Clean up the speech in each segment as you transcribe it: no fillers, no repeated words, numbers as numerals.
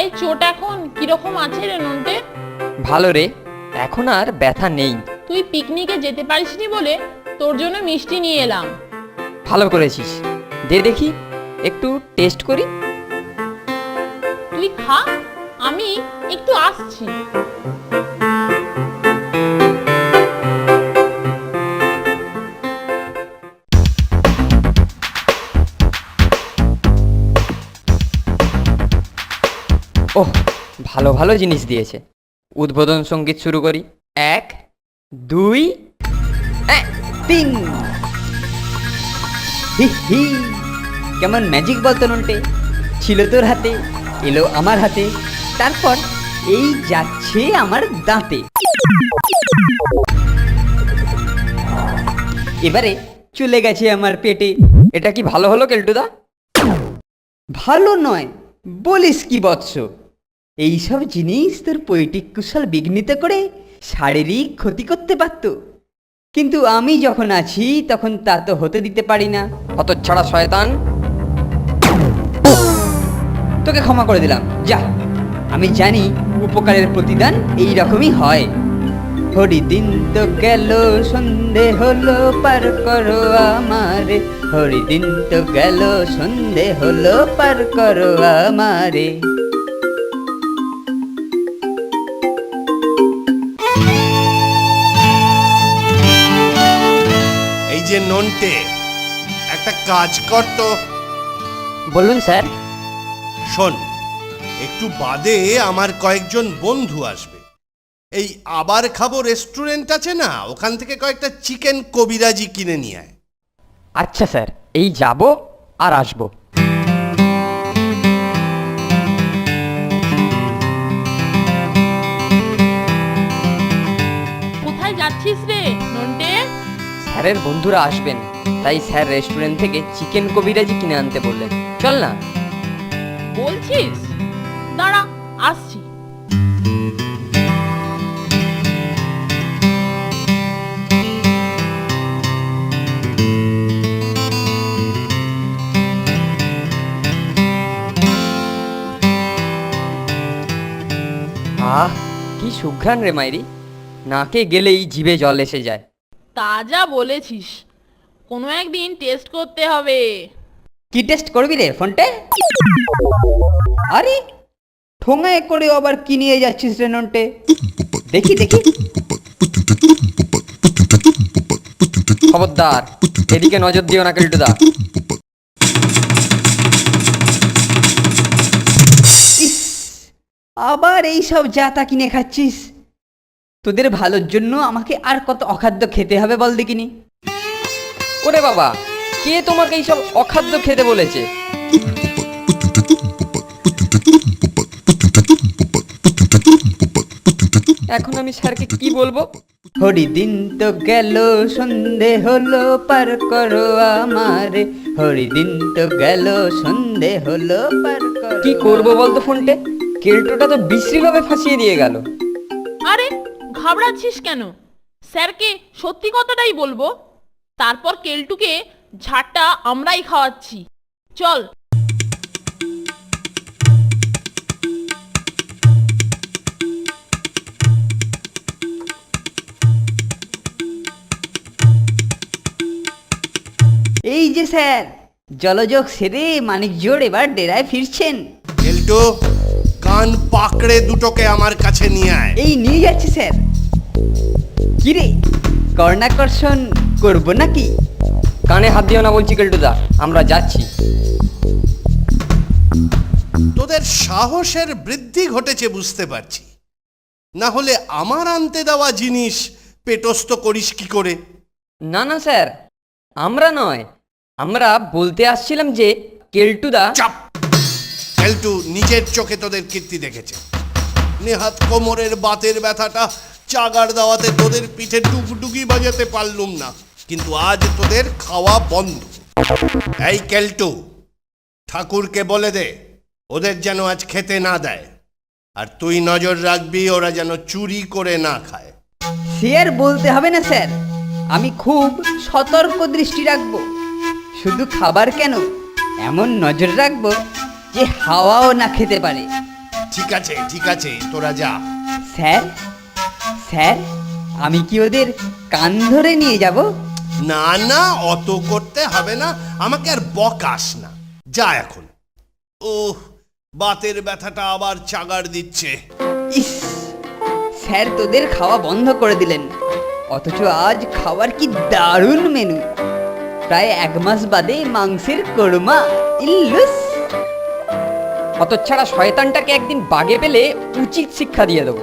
পায়ে চোট এখন কিরকম আছে রে নন্টে? ভালো রে, এখন আর ব্যথা নেই। তুই পিকনিকে যেতে পারিসনি বলে তোর জন্য মিষ্টি নিয়ে এলাম। ভালো করেছিস, দে দেখি একটু টেস্ট করি। তুই খা, আমি একটু আসছি। ওহ, ভালো ভালো জিনিস দিয়েছে। উদ্বোধন সঙ্গীত শুরু করি। 1 2 তিন। হি হি, কেমন ম্যাজিক বলতো নন্টে, ছিল তোর হাতে, এলো আমার হাতে, তারপর এই যাচ্ছে আমার দাঁতে। এবারে চলে গেছে আমার পেটে। এটা কি ভালো হলো কেলটুদা? ভালো নয়, বলিস কি বৎস? এইসব জিনিস তোর পৈটিক কুশল বিঘ্নিত করে শারীরিক ক্ষতি করতে পারত, কিন্তু আমি যখন আছি তখন তা তো হতে দিতে পারি না। হতচ্ছাড়া শয়তান! তোকে ক্ষমা করে দিলাম, যা। আমি জানি উপকারের প্রতিদান এই রকমই হয়। হরিদিন তো গেল, সন্ধে হলো, পার করো আমারে। হরিদিন তো গেল, সন্ধে হলো, পার করো আমারে। এই যে নন্টে, একটা কাজ কর তো। বলুন স্যার। শোন, একটু বাদে আমার কয়েকজন বন্ধু আসবে। এই আবার খাবো রেস্টুরেন্ট আছে না, ওখান থেকে কয়েকটা চিকেন কবিরাজি কিনে নিয়ে আয়। আচ্ছা স্যার, এই যাব আর আসবো। কোথায় যাচ্ছিস রে নন্টে? স্যারের বন্ধুরা আসবেন, তাই স্যার রেস্টুরেন্ট থেকে চিকেন কবিরাজি কিনে আনতে বললেন। চল না। বলছিস? দাঁড়া, আসছি। আহ, কি সুঘ্রাণ রে মাইরি, নাকে গেলেই জিভে জল এসে যায়। তা যা বলেছিস, কোনো একদিন টেস্ট করতে হবে। কি টেস্ট করবি রে ফোনটে? আরে ঠোঙায় করে আবার কি নিয়ে যাচ্ছিস রে নন্টে? দেখি দেখি। খবরদার, এদিকে নজর দিও না কেলটুদা। ইস, আবার এই সব জাতা কিনে খাচ্ছিস? তোদের ভালোর জন্য আমাকে আর কত অখাদ্য খেতে হবে বল দেখিনি। ওরে বাবা, কে তোমাকে এইসব অখাদ্য খেতে বলেছে? এখন আমি স্যারকে কি বলবো? হরিদিন তো গেল, সন্ধে হলো, পার করো আমারে। হরিদিন তো গেল, সন্ধে হলো, পার করো। কি করবো বলতো ফোনটে? কেলটুটা তো বিশ্রীভাবে ফাঁসিয়ে দিয়ে গেল। আরে ঘাবড়াচ্ছিস কেন? স্যারকে সত্যি কথাটাই বলবো, তারপর কেলটুকে ঝাড়টা আমরাই খাওয়াচ্ছি। চল। এই যে স্যার, জলযোগ সেরে মানিকজোড় এবার ডেরায় ফিরছেন। কেলটু, কান পাকড়ে দুটোকে আমার কাছে নিয়ে আয়। এই নিয়ে যাচ্ছে স্যার। কিরে, কর্ণাকর্ষণ করবো নাকি? কানে হাত দিও না বলছি কেলটুদা, আমরা যাচ্ছি। তোদের সাহসের বৃদ্ধি ঘটেছে বুঝতে পারছি, না হলে আমার আনতে দেওয়া জিনিস পেটস্থ করিস কি করে? না না স্যার, আমরা নয়, আমরা বলতে আসছিলাম যে কেলটুদা। চাপ! কেলটু নিজের চোখে তোদের কীর্তি দেখেছে। নেহাত কোমরের বাতের ব্যথাটা চাগার দাওয়াতে তোদের পিঠে ডুগডুগি বাজাতে পারলুম না, কিন্তু আজ তোদের খাওয়া বন্ধ। এই কেলটু, ঠাকুরকে বলে দে ওদের যেন আজ খেতে না দেয়, আর তুই নজর রাখবি ওরা যেন চুরি করে না খায়। সে আর বলতে হবে না স্যার, আমি খুব সতর্ক দৃষ্টি রাখবো। শুধু খাবার কেন, এমন নজর রাখবো যে হাওয়াও না খেতে পারে। ঠিক আছে তোরা যা। স্যার স্যার আমি কি ওদের কান ধরে নিয়ে যাব? না না, অত করতে হবে না, আমাকে আর বকাস না, যা এখন। ওহ, বাতের ব্যথাটা আবার চাগার দিচ্ছে। ইস, স্যার তোদের খাওয়া বন্ধ করে দিলেন, অথচ আজ খাবার কি দারুণ মেনু। প্রায় 1 মাস বাদে মাংসের কোরমা, ইল্লুস। হতচ্ছাড়া শয়তানটাকে একদিন বাগে পেলে উচিত শিক্ষা দিয়ে দেবো।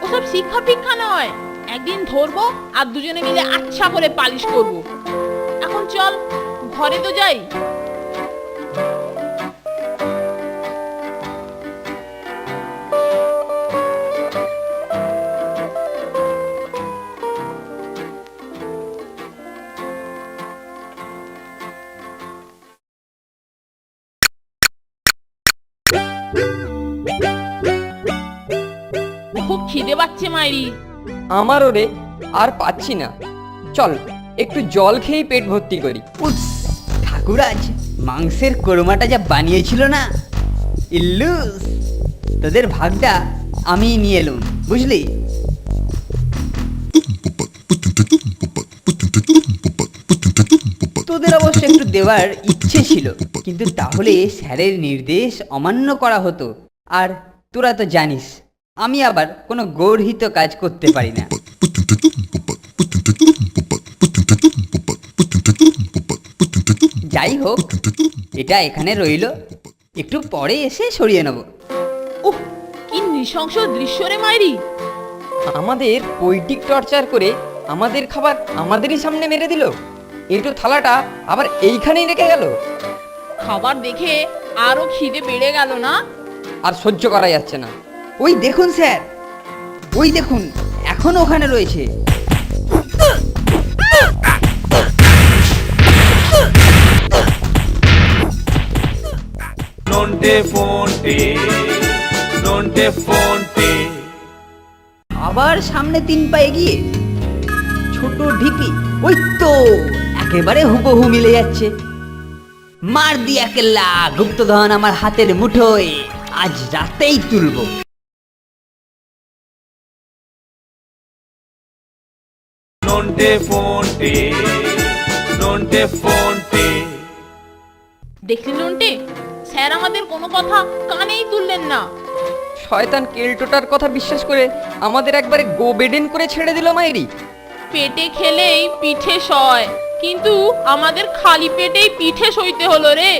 ওসব শিক্ষা ফিক্ষা নয়, একদিন ধরবো আর দুজনে মিলে আচ্ছা করে পালিশ করব। এখন চল, ঘরে তো যাই। খুব খিদে পাচ্ছে মাইরি। আমারও রে, আর পাচ্ছি না। চল একটু জল খেয়েই পেট ভর্তি করি। উস, ঠাকুরাজ মাংসের কোরমাটা যা বানিয়েছিল না, ইল্লুস। তোদের ভাগটা আমি নিয়ে এলুম, বুঝলি? তোদের অবশ্য একটু দেওয়ার ইচ্ছে ছিল, কিন্তু তাহলে স্যারের নির্দেশ অমান্য করা হতো। আর তোরা তো জানিস আমি আবার কোনো গর্হিত কাজ করতে পারি না। যাই হোক, এটা এখানে রইল, একটু পরে এসে সরিয়ে নেব। উফ, কি নৃশংস দৃশ্য রে মাইরি। আমাদের পৈটিক টর্চার করে আমাদের খাবার আমাদেরই সামনে মেরে দিল। একটু থালাটা আবার এইখানেই রেখে গেল। খাবার দেখে আরো খিদে বেড়ে গেল না? আর সহ্য করা যাচ্ছে না। ওই দেখুন স্যার, ওই দেখুন, এখন ওখানে রয়েছে। Nonte fonte. আবার সামনে 3 পা এগিয়ে, ছোট ঢিপি, ওই তো একেবারে হুবহু মিলে যাচ্ছে। মার দিয়া কেল্লা, গুপ্তধন আমার হাতের মুঠোয়, আজ রাতেই তুলবো। Nonte fonte. দেখলি নন্টে, স্যার আমাদের কোনো কথা কানেই তুললেন না। শয়তান কেলটোটার কথা বিশ্বাস করে আমাদের একবারে গোবেডেন করে ছেড়ে দিল মাইরি। পেটে খেলেই পিঠে সয়, কিন্তু আমাদের খালি পেটেই পিঠে সইতে হলো রে।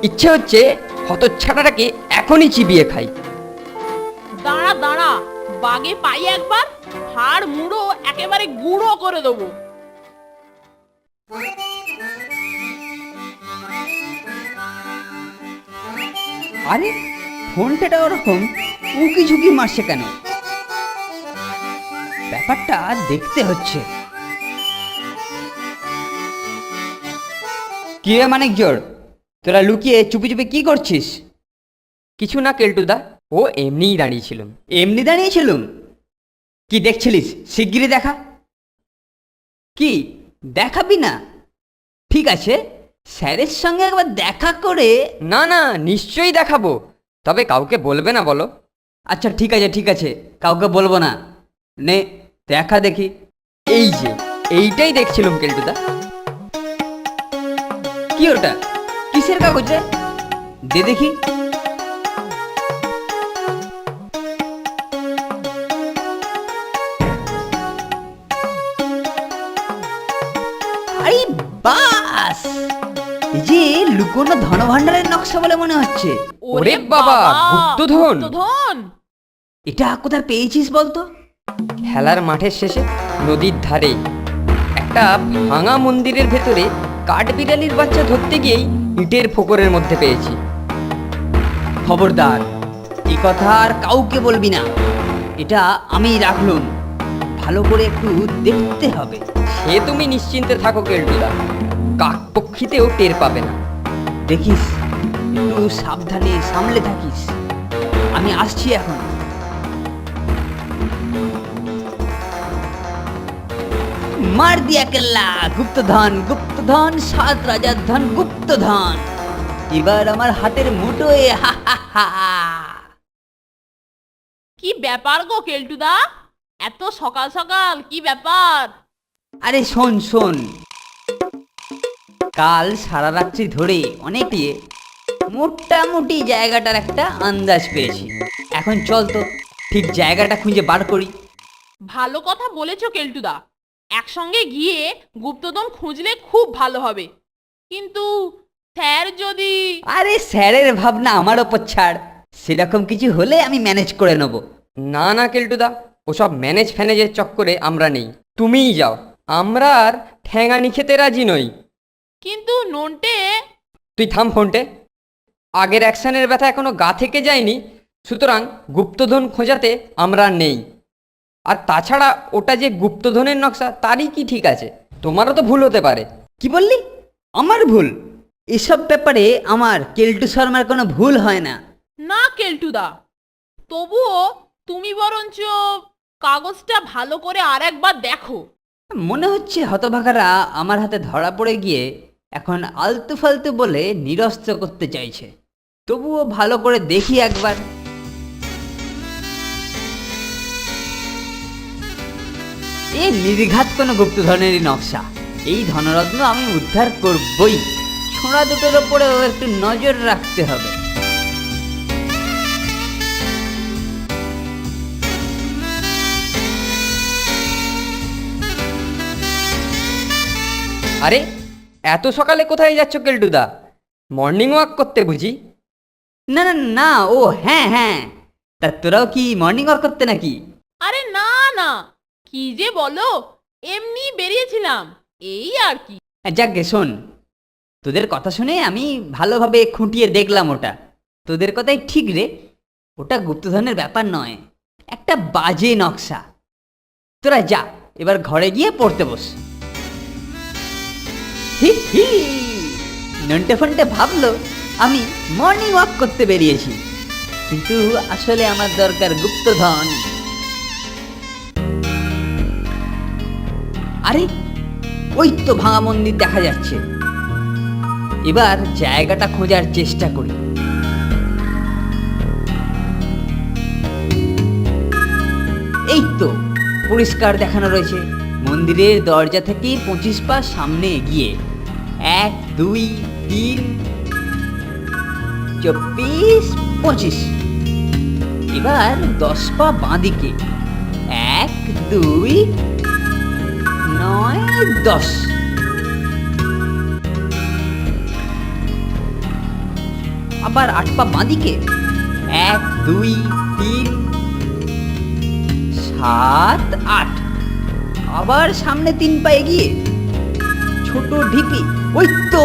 ইচ্ছে হচ্ছে হতচ্ছাড়াটাকে এখনই চিবিয়ে খাই। দাঁড়া দাঁড়া, বাগে পাই একবার, হাড় মুড়ো একেবারে গুঁড়ো করে দেবো। আরে ফোনটা ওরকম উকি ঝুঁকি মারছে কেন? ব্যাপারটা দেখতে হচ্ছে। কি রে মানিক জোড়, তোরা লুকিয়ে চুপি চুপি কি করছিস? কিছু না কেলটুদা, ও এমনিই দাঁড়িয়েছিল। এমনি দাঁড়িয়েছিলুম? কি দেখছিলিস শিগগিরই দেখা। কি দেখাবি না? ঠিক আছে, স্যারের সঙ্গে একবার দেখা করে। না না, নিশ্চয়ই দেখাবো, তবে কাউকে বলবে না বলো। আচ্ছা ঠিক আছে ঠিক আছে, কাউকে বলবো না। নে দেখা দেখি। এই যে এইটাই দেখছিলাম কেলটুদা। কি ওটা? কিসের কাগজ রে? দে দেখি। আরে বাস, এই যে লুকোনো ধনভাণ্ডারের নকশা বলে মনে হচ্ছে। ওরে বাবা, গুপ্তধন। গুপ্তধন! এটা কোথায় পেয়েছিস বলতো? খেলার মাঠের শেষে নদীর ধারে একটা ভাঙা মন্দিরের ভেতরে কাঠবিড়ালির বাচ্চা ধরতে গিয়েই ইটের ফোকরের মধ্যে পেয়েছি। খবরদার, এই কথা আর কাউকে বলবি না। এটা আমি রাখলুম, ভালো করে একটু দেখতে হবে। সে তুমি নিশ্চিন্তে থাকো কেলটুদা, কাকপক্ষীতেও টের পাবে না। দেখিস, একটু সাবধানে সামলে থাকিস। আমি আসছি এখন। মার দিয়া কেল্লা, গুপ্তধন গুপ্তধন, 7 রাজার ধন গুপ্তধন, এবার আমার হাতের মুঠোয়। হা হা হা। কি ব্যাপার গো কেলটুদা, এত সকাল সকাল কি ব্যাপার? আরে শোন শোন, কাল সারা রাত্রি ধরে অনেক দিয়ে মোটামুটি জায়গাটার একটা আন্দাজ পেয়েছি। এখন চল তো ঠিক জায়গাটা খুঁজে বার করি। ভালো কথা বলেছো কেলটুদা, একসঙ্গে গিয়ে গুপ্তধন খুঁজলে খুব ভালো হবে। কিন্তু স্যার যদি... আরে স্যারের ভাবনা আমার ওপর ছাড়, সেরকম কিছু হলে আমি ম্যানেজ করে নেব। না না কেলটুদা, ওসব ম্যানেজ ফ্যানেজের চক্করে আমরা নেই, তুমিই যাও। আমরা আর ঠ্যাঙানি খেতে রাজি নই। কিন্তু নন্টে... তুই থাম ফোনটে, আগের অ্যাকশনের ব্যথা এখনো গা থেকে যায়নি, সুতরাং গুপ্তধন খোঁজাতে আমরা নেই। আর তাছাড়া ওটা যে গুপ্তধনের নকশা তারই কি ঠিক আছে? তোমারও তো ভুল হতে পারে। কি বললি? আমার ভুল? এসব ব্যাপারে আমার কেলটু শর্মার কোনো ভুল হয় না। না কেলটুদা, তবুও তুমি বরঞ্চ কাগজটা ভালো করে আর একবার দেখো। মনে হচ্ছে হতভাগারা আমার হাতে ধরা পড়ে গিয়ে এখন আলতু ফালতু বলে নিরস্ত করতে চাইছে। তবুও ভালো করে দেখি একবার। এ নির্ঘাত কোনো গুপ্তধনেরই নকশা। এই ধনরত্ন আমি উদ্ধার করবই। ছোঁড়া দুটোর ওপরেও একটু নজর রাখতে হবে। আরে এত সকালে কোথায় যাচ্ছ কেলটুদা? মর্নিং ওয়াক করতে বুঝি? না না না, ও হ্যাঁ হ্যাঁ, তা তোরাও কি মর্নিং ওয়াক করতে নাকি? আরে না না, কি যে বলো, এমনি বেরিয়েছিলাম, এই আর কি। যাকগে শোন, তোদের কথা শুনে আমি ভালোভাবে খুঁটিয়ে দেখলাম ওটা। তোদের কথাই ঠিক রে, ওটা গুপ্তধনের ব্যাপার নয়, একটা বাজে নকশা। তোরা যা, এবার ঘরে গিয়ে পড়তে বস। হি হি, নন্টে ফন্টে ভাবলো আমি মর্নিং ওয়াক করতে বেরিয়েছি, কিন্তু আসলে আমার দরকার গুপ্তধন। আরে ওই তো ভাঙা মন্দির দেখা যাচ্ছে। এবার জায়গাটা খোঁজার চেষ্টা করি। এই তো পরিষ্কার দেখানো রয়েছে, মন্দিরের দরজা থেকে 25 পা সামনে এগিয়ে 1 2 3 24 25। এবার 10 পা বাঁদিকে 1 2 9 10। আবার 8 পা বাঁদিকে 1 2 3 7 8। আবার সামনে 3 পা এগিয়ে ছোট ঢিপি, ওই তো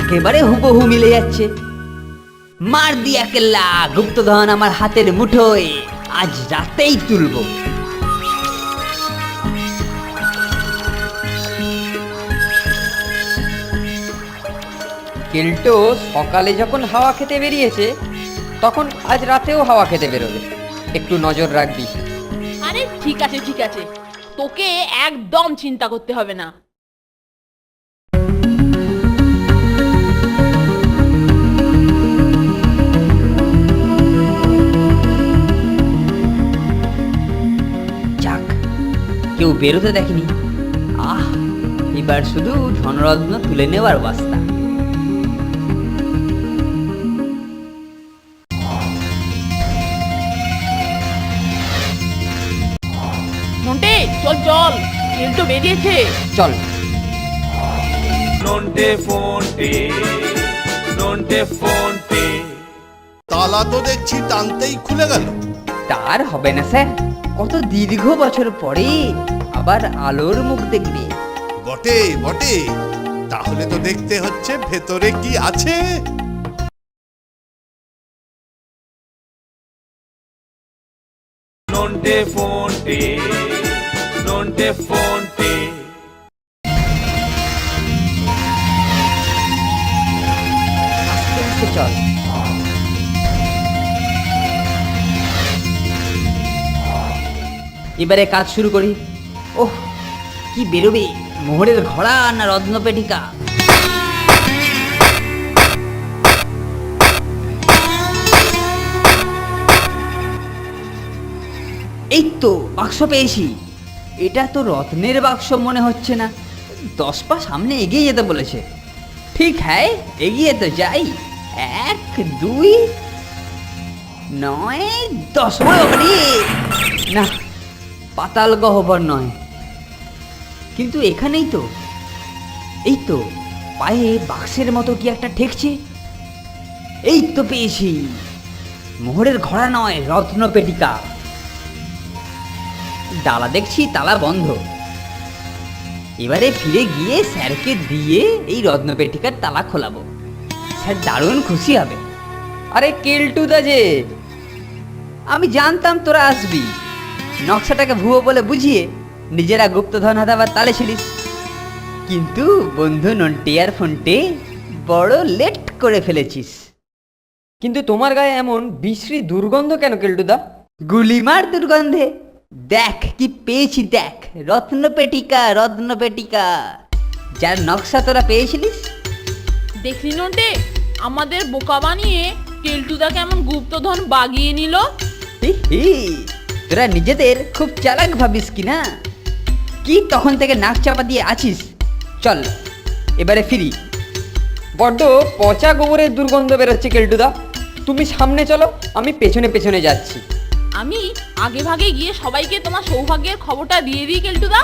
একেবারে হুবহু মিলে যাচ্ছে। মার দিয়া কেল্লা, গুপ্তধন আমার হাতের মুঠোয়, আজ রাতেই তুলবো। কেলটো সকালে যখন হাওয়া খেতে বেরিয়েছে, তখন আজ রাতেও হাওয়া খেতে বেরোবে, একটু নজর রাখবি। আরে ঠিক আছে ঠিক আছে, তোকে একদম চিন্তা করতে হবে না। যাক, কেউ বেরোতে দেখেনি। আহ, এবার শুধু ধনরত্ন তুলে নেওয়ার বাস্তা। নন্টে চল চল, কেলটো বেরিয়েছে। চল। Nonte fonte, nonte fonte. তালা তো দেখছি টানতেই খুলে গেল। তার হবে না স্যার, কত দীর্ঘ বছর পরে আবার আলোর মুখ দেখবে। বটে বটে, তাহলে তো দেখতে হচ্ছে ভেতরে কি আছে। Nonte fonte, nonte fonte. আস্তে আস্তে চল। এবারে কাজ শুরু করি। ওহ, কি বেরোবে, মোহরের ঘোড়া না রত্নপেটিকা? এই তো বাক্স পেয়েছি। এটা তো রত্নের বাক্স মনে হচ্ছে না। 10 পা সামনে এগিয়ে যেতে বলেছে। ঠিক হ্যাঁ, এগিয়ে তো যাই। 1 2 9 10। না, পাতাল গহ্বর নয়, কিন্তু এখানেই তো। এই তো পায়ে বাক্সের মতো কি একটা ঠেকছে। এই তো পেয়েছি। মোহরের ঘোড়া নয়, রত্ন পেটিকা। ডালা দেখছি তালা বন্ধ। এবারে ফিরে গিয়ে স্যারকে দিয়ে এই রত্ন পেটিকার তালা খোলাবো। স্যার দারুণ খুশি হবে। আরে কেলটুদা যে, আমি জানতাম তোরা আসবি। নকশাটাকে ভুয়ো বলে বুঝিয়ে নিজেরা গুপ্তধন হাতাবার তালে ছিলিস। কিন্তু বন্ধু নন্টে আর ফন্টে বড় লেট করে ফেলেছিস। কিন্তু তোমার গায়ে এমন বিশ্রী দুর্গন্ধ কেন কেলটুদা? গুলিমার দুর্গন্ধে। দেখ কি পেয়েছি, দেখ, রত্ন পেটিকা, রত্ন পেটিকা, যার নকশা তোরা পেয়েছিলিস। দেখলি নন্টে, আমাদের বোকা বানিয়ে কেলটুদা কেমন গুপ্তধন বাগিয়ে নিল। হি হি, তোরা নিজেদের খুব চালাক ভাবিস কি না? কি তখন থেকে নাক চাপা দিয়ে আছিস? চল এবারে ফিরি। বড্ড পচা গোবরের দুর্গন্ধ বেরোচ্ছে কেলটুদা। তুমি সামনে চলো, আমি পেছনে পেছনে যাচ্ছি। আমি আগে ভাগে গিয়ে সবাইকে তোমার সৌভাগ্যের খবরটা দিয়ে দিই কেলটুদা।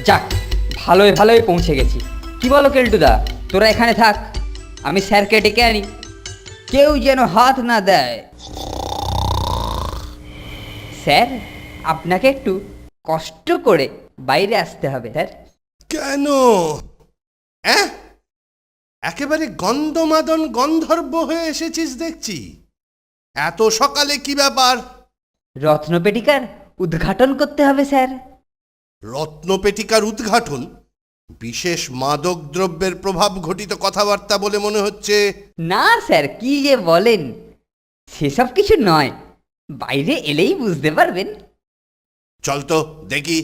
যাক, ভালোই ভালোই পৌঁছে গেছি। কি বলো কেলটুদা? তোরা এখানে থাক, আমি স্যারকে ডেকে আনি। কেউ যেন হাত না দেয়। স্যার, আপনাকে একটু কষ্ট করে বাইরে আসতে হবে স্যার। কেন? একেবারে গন্ধমাদন গন্ধর্ব হয়ে এসেছিস দেখছি। এত সকালে কি ব্যাপার? রত্নপেটিকার উদ্ঘাটন করতে হবে স্যার। রত্নপেটিকার উদ্ঘাটন? বিশেষ মাদক দ্রব্যের প্রভাব ঘটিত কথাবার্তা বলে মনে হচ্ছে। না স্যার, কি যে বলেন, সেসব কিছু নয়। বাইরে এলেই বুঝতে পারবেন। চল তো দেখি।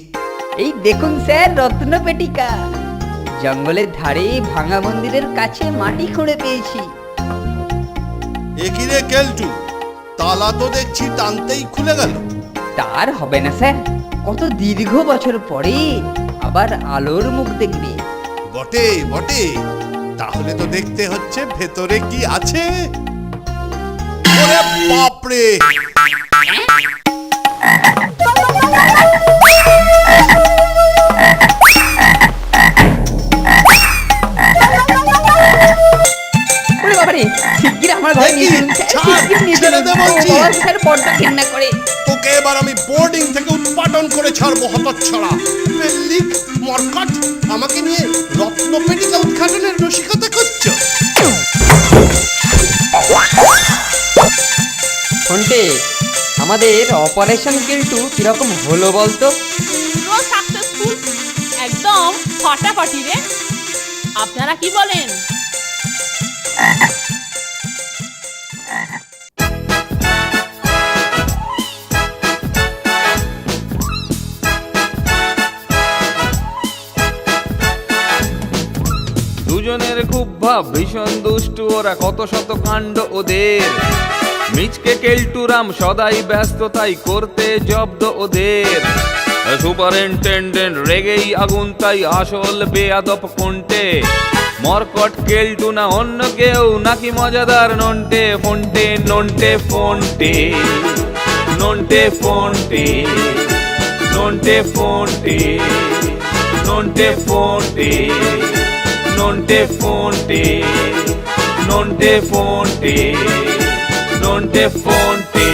এই দেখুন স্যার, রত্নপেটিকা। জঙ্গলের ধারে ভাঙা মন্দিরের কাছে মাটি খুঁড়ে পেয়েছি। এ কি রে কেলটু, তালা তো দেখছি টানতেই খুলে গেল। তার হবে না স্যার, কত দীর্ঘ বছর পরে আবার আলোর মুখ দেখবে। বটে বটে, তাহলে তো দেখতে হচ্ছে ভেতরে কি আছে। ওরে বাপরে! ওরে বাবারে, শিগগির আমার ঘরে নিয়ে চলুন স্যার, ছাড়, শিগগির নিয়ে ছেড়ে চলুন। দে বলছি। ও বাবা, স্যার বড্ড ঘেন্না করে। তোকে এবার আমি বোর্ডিং থেকে উৎপাদন করে ছাড়বো, হতচ্ছাড়া পেল্লিক মরকট। আমাকে নিয়ে রত্নপেটিকা উদ্ঘাটনের রসিকতা করছো? ফন্টে, আমাদের অপারেশন কেলটু কিরকম হলো বলতো? পুরো সাকসেসফুল, একদম ফাটাফাটি রে। আপনারা কি বলেন? দুজনের খুব ভাব, ভীষণ দুষ্টু ওরা, কত শত কাণ্ড ওদের। মিচকে কেলটুরাম সদাই ব্যস্ত, তাই করতে জব্দ ওদের। সুপারিনটেন্ডেন্ট রেগেই আগুন, তাই আসল বেয়াদব কোনটে। মরকট কেলটু না অন্য কেউ, নাকি মজাদার নন্টে ফন্টে। নন্টে ফন্টে, নন্টে ফন্টে, নন্টে ফন্টে, নন্টে ফন্টে, নন্টে ফন্টে, নন্টে ফন্টে, নন্টে ফন্টে।